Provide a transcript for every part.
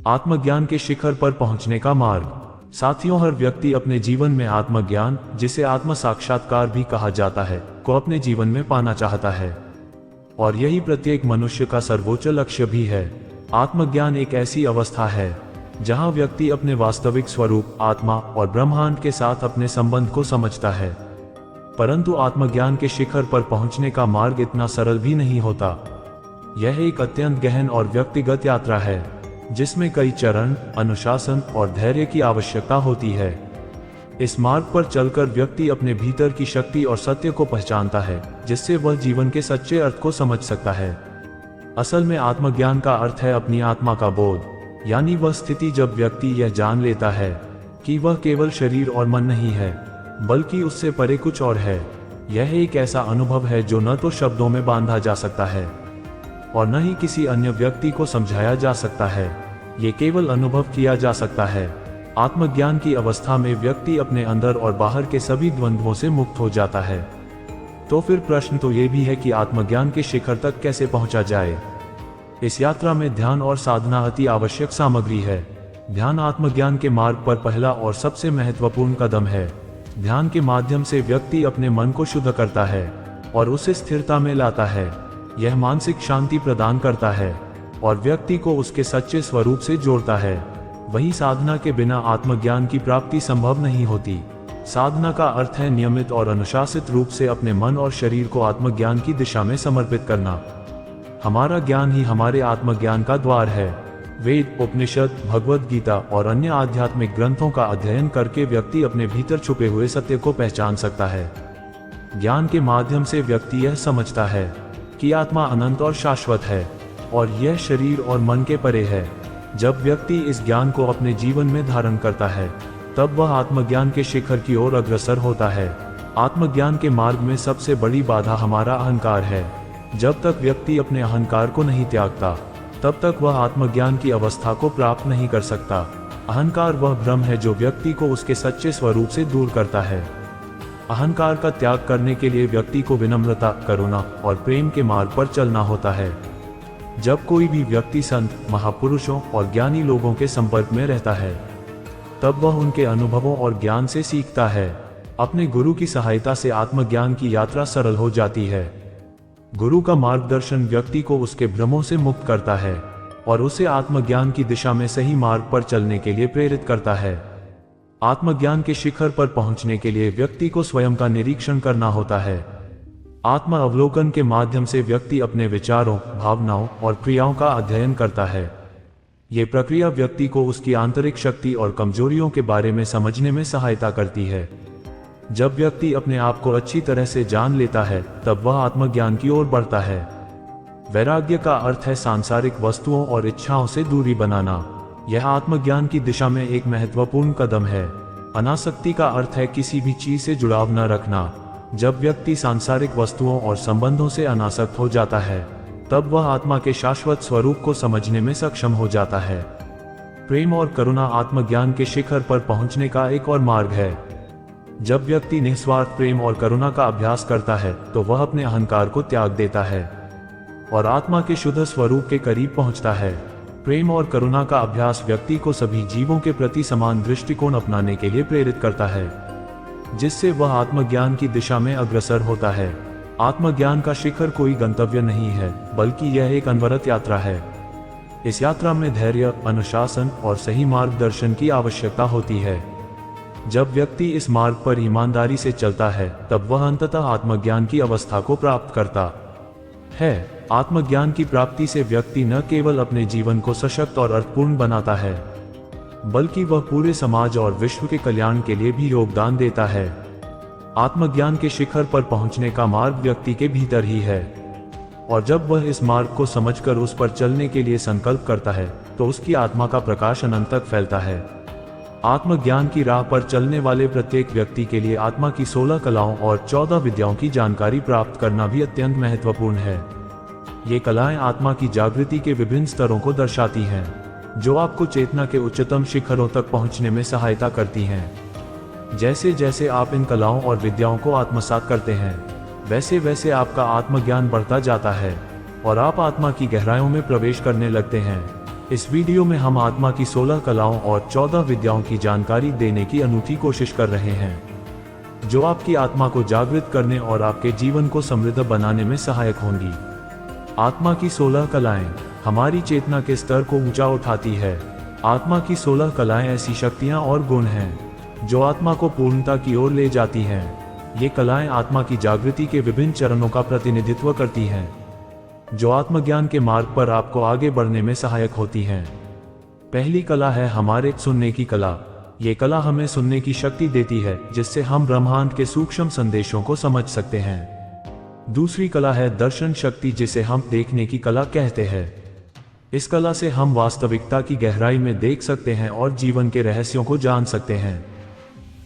आत्मज्ञान के शिखर पर पहुंचने का मार्ग। साथियों, हर व्यक्ति अपने जीवन में आत्मज्ञान, जिसे आत्म साक्षात्कार भी कहा जाता है, को अपने जीवन में पाना चाहता है। और यही प्रत्येक मनुष्य का सर्वोच्च लक्ष्य भी है। आत्मज्ञान एक ऐसी अवस्था है जहां व्यक्ति अपने वास्तविक स्वरूप, आत्मा और ब्रह्मांड के साथ अपने संबंध को समझता है। परंतु आत्मज्ञान के शिखर पर पहुंचने का मार्ग इतना सरल भी नहीं होता। यह एक अत्यंत गहन और व्यक्तिगत यात्रा है, जिसमें कई चरण, अनुशासन और धैर्य की आवश्यकता होती है। इस मार्ग पर चलकर व्यक्ति अपने भीतर की शक्ति और सत्य को पहचानता है, जिससे वह जीवन के सच्चे अर्थ को समझ सकता है। असल में आत्मज्ञान का अर्थ है अपनी आत्मा का बोध, यानी वह स्थिति जब व्यक्ति यह जान लेता है कि वह केवल शरीर और मन नहीं है, बल्कि उससे परे कुछ और है। यह एक ऐसा अनुभव है जो न तो शब्दों में बांधा जा सकता है और न ही किसी अन्य व्यक्ति को समझाया जा सकता है। ये केवल अनुभव किया जा सकता है। आत्मज्ञान की अवस्था में व्यक्ति अपने अंदर और बाहर के सभी द्वंद्वों से मुक्त हो जाता है। तो फिर प्रश्न तो ये भी है कि आत्मज्ञान के शिखर तक कैसे पहुंचा जाए। इस यात्रा में ध्यान और साधना अति आवश्यक सामग्री है। ध्यान आत्मज्ञान के मार्ग पर पहला और सबसे महत्वपूर्ण कदम है। ध्यान के माध्यम से व्यक्ति अपने मन को शुद्ध करता है और उसे स्थिरता में लाता है। यह मानसिक शांति प्रदान करता है और व्यक्ति को उसके सच्चे स्वरूप से जोड़ता है। वहीं साधना के बिना आत्मज्ञान की प्राप्ति संभव नहीं होती। साधना का अर्थ है नियमित और अनुशासित रूप से अपने मन और शरीर को आत्मज्ञान की दिशा में समर्पित करना। हमारा ज्ञान ही हमारे आत्मज्ञान का द्वार है। वेद, उपनिषद, भगवद गीता और अन्य आध्यात्मिक ग्रंथों का अध्ययन करके व्यक्ति अपने भीतर छुपे हुए सत्य को पहचान सकता है। ज्ञान के माध्यम से व्यक्ति यह समझता है कि आत्मा अनंत और शाश्वत है और यह शरीर और मन के परे है। जब व्यक्ति इस ज्ञान को अपने जीवन में धारण करता है, तब वह आत्मज्ञान के शिखर की ओर अग्रसर होता है। आत्मज्ञान के मार्ग में सबसे बड़ी बाधा हमारा अहंकार है। जब तक व्यक्ति अपने अहंकार को नहीं त्यागता, तब तक वह आत्मज्ञान की अवस्था को प्राप्त नहीं कर सकता। अहंकार वह भ्रम है जो व्यक्ति को उसके सच्चे स्वरूप से दूर करता है। अहंकार का त्याग करने के लिए व्यक्ति को विनम्रता, करुणा और प्रेम के मार्ग पर चलना होता है। जब कोई भी व्यक्ति संत, महापुरुषों और ज्ञानी लोगों के संपर्क में रहता है, तब वह उनके अनुभवों और ज्ञान से सीखता है। अपने गुरु की सहायता से आत्मज्ञान की यात्रा सरल हो जाती है। गुरु का मार्गदर्शन व्यक्ति को उसके भ्रमों से मुक्त करता है और उसे आत्मज्ञान की दिशा में सही मार्ग पर चलने के लिए प्रेरित करता है। आत्मज्ञान के शिखर पर पहुंचने के लिए व्यक्ति को स्वयं का निरीक्षण करना होता है। आत्म अवलोकन के माध्यम से व्यक्ति अपने विचारों, भावनाओं और क्रियाओं का अध्ययन करता है। ये प्रक्रिया व्यक्ति को उसकी आंतरिक शक्ति और कमजोरियों के बारे में समझने में सहायता करती है। जब व्यक्ति अपने आप को अच्छी तरह से जान लेता है, तब वह आत्मज्ञान की ओर बढ़ता है। वैराग्य का अर्थ है सांसारिक वस्तुओं और इच्छाओं से दूरी बनाना। यह आत्मज्ञान की दिशा में एक महत्वपूर्ण कदम है। अनासक्ति का अर्थ है किसी भी चीज से जुड़ाव न रखना। जब व्यक्ति सांसारिक वस्तुओं और संबंधों से अनासक्त हो जाता है, तब वह आत्मा के शाश्वत स्वरूप को समझने में सक्षम हो जाता है। प्रेम और करुणा आत्मज्ञान के शिखर पर पहुंचने का एक और मार्ग है। जब व्यक्ति निस्वार्थ प्रेम और करुणा का अभ्यास करता है, तो वह अपने अहंकार को त्याग देता है और आत्मा के शुद्ध स्वरूप के करीब पहुंचता है। प्रेम और करुणा का अभ्यास व्यक्ति को सभी जीवों के प्रति समान दृष्टिकोण अपनाने के लिए प्रेरित करता है, जिससे वह आत्मज्ञान की दिशा में अग्रसर होता है। आत्मज्ञान का शिखर कोई गंतव्य नहीं है, बल्कि यह एक अनवरत यात्रा है। इस यात्रा में धैर्य, अनुशासन और सही मार्गदर्शन की आवश्यकता होती है। जब व्यक्ति इस मार्ग पर ईमानदारी से चलता है, तब वह अंततः आत्मज्ञान की अवस्था को प्राप्त करता है। आत्मज्ञान की प्राप्ति से व्यक्ति न केवल अपने जीवन को सशक्त और अर्थपूर्ण बनाता है, बल्कि वह पूरे समाज और विश्व के कल्याण के लिए भी योगदान देता है। आत्मज्ञान के शिखर पर पहुंचने का मार्ग व्यक्ति के भीतर ही है, और जब वह इस मार्ग को समझकर उस पर चलने के लिए संकल्प करता है, तो उसकी आत्मा का प्रकाश अनंत तक फैलता है। आत्मज्ञान की राह पर चलने वाले प्रत्येक व्यक्ति के लिए आत्मा की 16 कलाओं और 14 विद्याओं की जानकारी प्राप्त करना भी अत्यंत महत्वपूर्ण है। ये कलाएं आत्मा की जागृति के विभिन्न स्तरों को दर्शाती हैं, जो आपको चेतना के उच्चतम शिखरों तक पहुंचने में सहायता करती हैं। जैसे जैसे आप इन कलाओं और विद्याओं को आत्मसात करते हैं, वैसे वैसे आपका आत्मज्ञान बढ़ता जाता है और आप आत्मा की गहराइयों में प्रवेश करने लगते हैं। इस वीडियो में हम आत्मा की 16 कलाओं और 14 विद्याओं की जानकारी देने की अनूठी कोशिश कर रहे हैं, जो आपकी आत्मा को जागृत करने और आपके जीवन को समृद्ध बनाने में सहायक होंगी। आत्मा की 16 कलाएं हमारी चेतना के स्तर को ऊंचा उठाती है। आत्मा की 16 कलाएं ऐसी शक्तियां और गुण हैं जो आत्मा को पूर्णता की ओर ले जाती हैं। ये कलाएं आत्मा की जागृति के विभिन्न चरणों का प्रतिनिधित्व करती हैं, जो आत्मज्ञान के मार्ग पर आपको आगे बढ़ने में सहायक होती हैं। पहली कला है हमारे सुनने की कला। ये कला हमें सुनने की शक्ति देती है, जिससे हम ब्रह्मांड के सूक्ष्म संदेशों को समझ सकते हैं। दूसरी कला है दर्शन शक्ति, जिसे हम देखने की कला कहते हैं। इस कला से हम वास्तविकता की गहराई में देख सकते हैं और जीवन के रहस्यों को जान सकते हैं।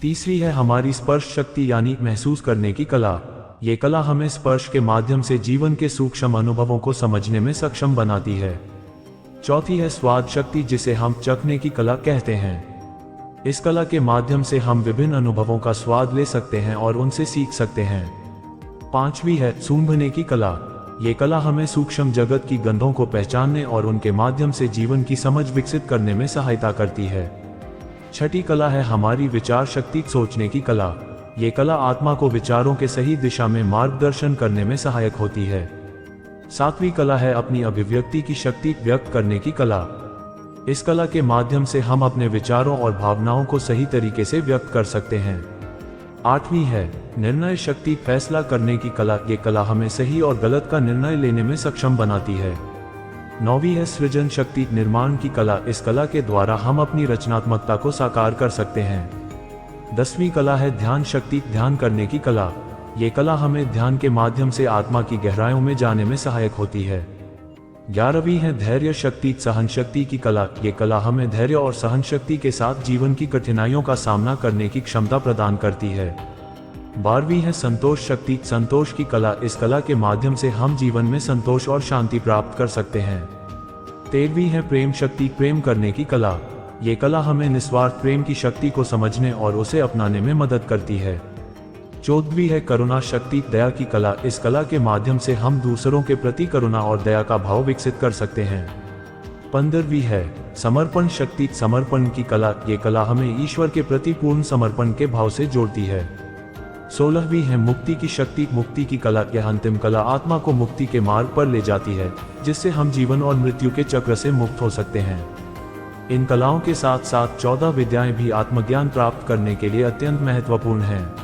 तीसरी है हमारी स्पर्श शक्ति, यानी महसूस करने की कला। ये कला हमें स्पर्श के माध्यम से जीवन के सूक्ष्म अनुभवों को समझने में सक्षम बनाती है। चौथी है स्वाद शक्ति, जिसे हम चखने की कला कहते हैं। इस कला के माध्यम से हम विभिन्न अनुभवों का स्वाद ले सकते हैं और उनसे सीख सकते हैं। पांचवी है सूंघने की कला। ये कला हमें सूक्ष्म जगत की गंधों को पहचानने और उनके माध्यम से जीवन की समझ विकसित करने में सहायता करती है। छठी कला है हमारी विचार शक्ति, सोचने की कला। ये कला आत्मा को विचारों के सही दिशा में मार्गदर्शन करने में सहायक होती है। सातवीं कला है अपनी अभिव्यक्ति की शक्ति, व्यक्त करने की कला। इस कला के माध्यम से हम अपने विचारों और भावनाओं को सही तरीके से व्यक्त कर सकते हैं। आठवीं है निर्णय शक्ति, फैसला करने की कला। ये कला हमें सही और गलत का निर्णय लेने में सक्षम बनाती है। नौवीं है सृजन शक्ति, निर्माण की कला। इस कला के द्वारा हम अपनी रचनात्मकता को साकार कर सकते हैं। 10वीं कला है ध्यान शक्ति, ध्यान करने की कला। ये कला हमें ध्यान के माध्यम से आत्मा की गहराइयों में जाने में सहायक होती है। 11वीं है धैर्य शक्ति, सहन शक्ति की कला। ये कला हमें धैर्य और सहन शक्ति के साथ जीवन की कठिनाइयों का सामना करने की क्षमता प्रदान करती है। 12वीं है संतोष शक्ति, संतोष की कला। इस कला के माध्यम से हम जीवन में संतोष और शांति प्राप्त कर सकते हैं। 13वीं है प्रेम शक्ति, प्रेम करने की कला। ये कला हमें निस्वार्थ प्रेम की शक्ति को समझने और उसे अपनाने में मदद करती है। 14वीं है करुणा शक्ति, दया की कला। इस कला के माध्यम से हम दूसरों के प्रति करुणा और दया का भाव विकसित कर सकते हैं। 15वीं है समर्पण शक्ति, समर्पण की कला। ये कला हमें ईश्वर के प्रति पूर्ण समर्पण के भाव से जोड़ती है। 16वीं है मुक्ति की शक्ति, मुक्ति की कला। यह अंतिम कला आत्मा को मुक्ति के मार्ग पर ले जाती है, जिससे हम जीवन और मृत्यु के चक्र से मुक्त हो सकते हैं। इन कलाओं के साथ साथ 14 विद्याएं भी आत्मज्ञान प्राप्त करने के लिए अत्यंत महत्वपूर्ण हैं।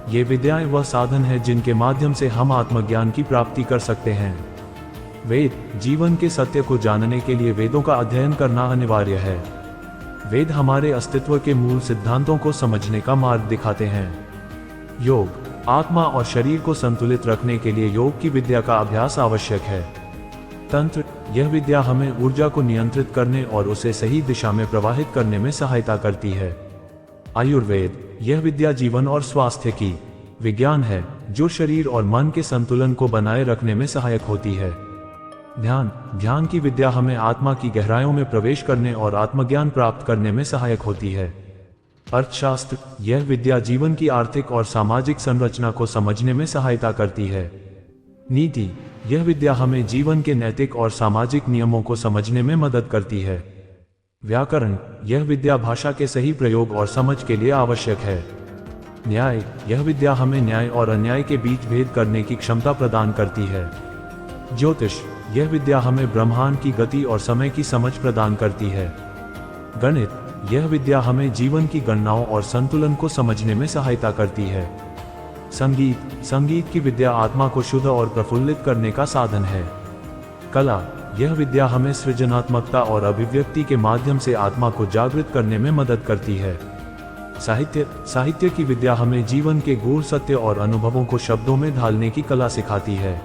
ये विद्याएं वह साधन है जिनके माध्यम से हम आत्मज्ञान की प्राप्ति कर सकते हैं। वेद, जीवन के सत्य को जानने के लिए वेदों का अध्ययन करना अनिवार्य है। वेद हमारे अस्तित्व के मूल सिद्धांतों को समझने का मार्ग दिखाते हैं। योग, आत्मा और शरीर को संतुलित रखने के लिए योग की विद्या का अभ्यास आवश्यक है। तंत्र, यह विद्या हमें ऊर्जा को नियंत्रित करने और उसे सही दिशा में प्रवाहित करने में सहायता करती है। आयुर्वेद, यह विद्या जीवन और स्वास्थ्य की विज्ञान है, जो शरीर और मन के संतुलन को बनाए रखने में सहायक होती है। ध्यान, ध्यान की विद्या हमें आत्मा की गहराइयों में प्रवेश करने और आत्मज्ञान प्राप्त करने में सहायक होती है। अर्थशास्त्र, यह विद्या जीवन की आर्थिक और सामाजिक संरचना को समझने में सहायता करती है। नीति, यह विद्या हमें जीवन के नैतिक और सामाजिक नियमों को समझने में मदद करती है। व्याकरण, यह विद्या भाषा के सही प्रयोग और समझ के लिए आवश्यक है। न्याय, यह विद्या हमें न्याय और अन्याय के बीच भेद करने की क्षमता प्रदान करती है। ज्योतिष, यह विद्या हमें ब्रह्मांड की गति और समय की समझ प्रदान करती है। गणित, यह विद्या हमें जीवन की गणनाओं और संतुलन को समझने में सहायता करती है। संगीत, संगीत की विद्या आत्मा को शुद्ध और प्रफुल्लित करने का साधन है। कला, यह विद्या हमें सृजनात्मकता और अभिव्यक्ति के माध्यम से आत्मा को जागृत करने में मदद करती है। साहित्य, साहित्य की विद्या हमें जीवन के गूढ़ सत्य और अनुभवों को शब्दों में ढालने की कला सिखाती है।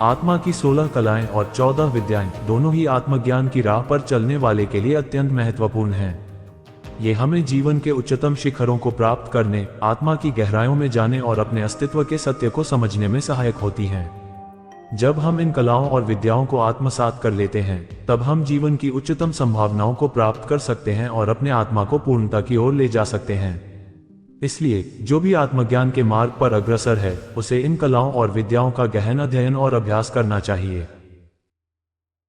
आत्मा की 16 कलाएं और 14 विद्याएं दोनों ही आत्मज्ञान की राह पर चलने वाले के लिए अत्यंत महत्वपूर्ण हैं। ये हमें जीवन के उच्चतम शिखरों को प्राप्त करने, आत्मा की गहराइयों में जाने और अपने अस्तित्व के सत्य को समझने में सहायक होती हैं। जब हम इन कलाओं और विद्याओं को आत्मसात कर लेते हैं, तब हम जीवन की उच्चतम संभावनाओं को प्राप्त कर सकते हैं और अपने आत्मा को पूर्णता की ओर ले जा सकते हैं। इसलिए जो भी आत्मज्ञान के मार्ग पर अग्रसर है, उसे इन कलाओं और विद्याओं का गहन अध्ययन और अभ्यास करना चाहिए।